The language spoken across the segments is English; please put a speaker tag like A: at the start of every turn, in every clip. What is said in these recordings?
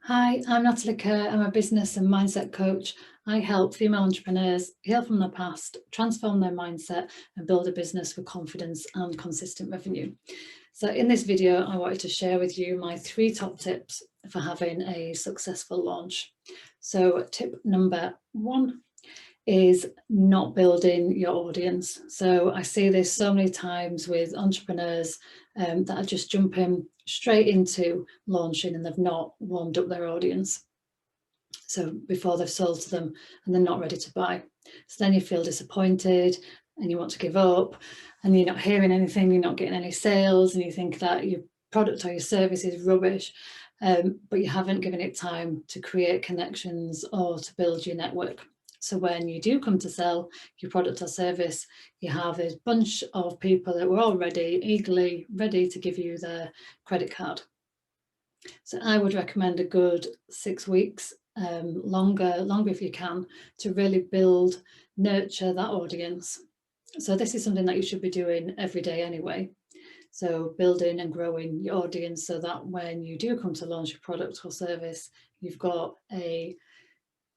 A: Hi, I'm Natalie Kerr. I'm a business and mindset coach. I help female entrepreneurs heal from their past, transform their mindset, and build a business with confidence and consistent revenue. So in this video, I wanted to share with you my 3 top tips for having a successful launch. So tip number 1 is not building your audience. So I see this so many times with entrepreneurs that are just jumping straight into launching and they've not warmed up their audience. So before they've sold to them and they're not ready to buy. So then you feel disappointed and you want to give up and you're not hearing anything, you're not getting any sales, and you think that your product or your service is rubbish, but you haven't given it time to create connections or to build your network. So when you do come to sell your product or service, you have a bunch of people that were already eagerly ready to give you their credit card. So I would recommend a good 6 weeks, longer if you can, to really build, nurture that audience. So this is something that you should be doing every day anyway. So building and growing your audience so that when you do come to launch your product or service, you've got a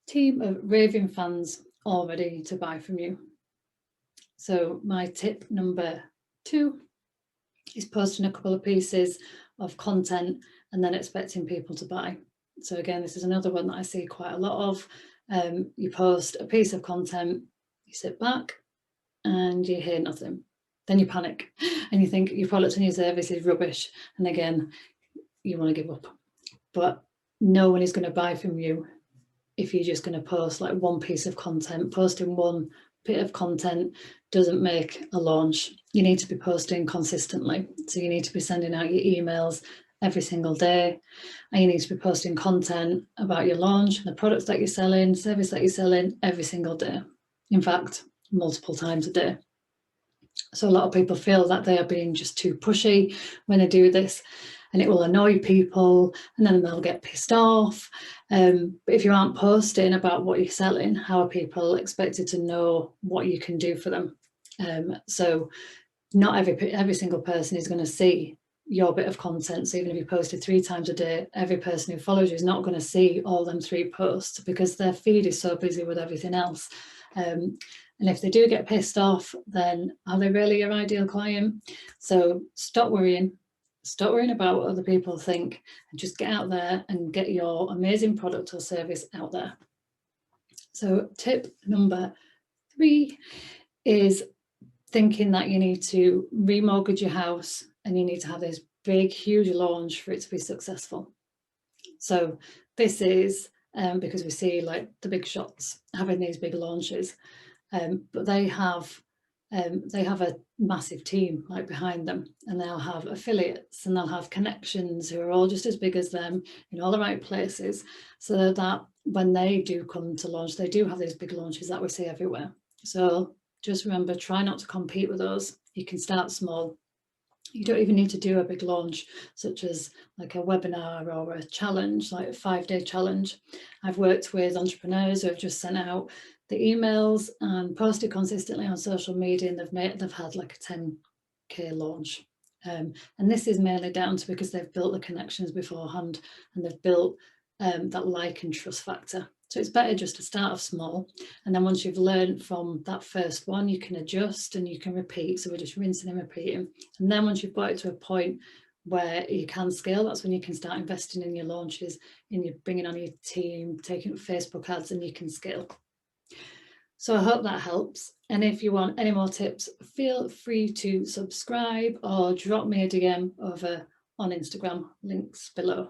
A: team of raving fans all ready to buy from you. So my tip number 2 is posting a couple of pieces of content and then expecting people to buy. So again, this is another one that I see quite a lot of. You post a piece of content, you sit back and you hear nothing. Then you panic and you think your product and your service is rubbish. And again, you want to give up. But no one is going to buy from you if you're just going to post like one piece of content. Posting one bit of content doesn't make a launch. You need to be posting consistently. So you need to be sending out your emails every single day, and you need to be posting content about your launch, the products that you're selling, service that you're selling every single day. In fact, multiple times a day. So a lot of people feel that they are being just too pushy when they do this, and it will annoy people and then they'll get pissed off. But if you aren't posting about what you're selling, how are people expected to know what you can do for them? So not every single person is going to see your bit of content. So even if you posted 3 times a day, every person who follows you is not going to see all them 3 posts because their feed is so busy with everything else. And if they do get pissed off, then are they really your ideal client? So stop worrying about what other people think and just get out there and get your amazing product or service out there. So tip number 3 is thinking that you need to remortgage your house and you need to have this big, huge launch for it to be successful. So this is because we see like the big shots having these big launches, but they have a massive team like behind them, and they'll have affiliates and they'll have connections who are all just as big as them in all the right places, so that when they do come to launch, they do have these big launches that we see everywhere. So just remember, try not to compete with those. You can start small. You don't even need to do a big launch, such as like a webinar or a challenge, like a 5-day challenge. I've worked with entrepreneurs who have just sent out the emails and posted consistently on social media, and they've had like a 10k launch. And this is mainly down to because they've built the connections beforehand and they've built that like and trust factor. So it's better just to start off small, and then once you've learned from that first one, you can adjust and you can repeat. So we're just rinsing and repeating. And then once you've got it to a point where you can scale, that's when you can start investing in your launches, and you're bringing on your team, taking Facebook ads, and you can scale. So I hope that helps. And if you want any more tips, feel free to subscribe or drop me a DM over on Instagram, links below.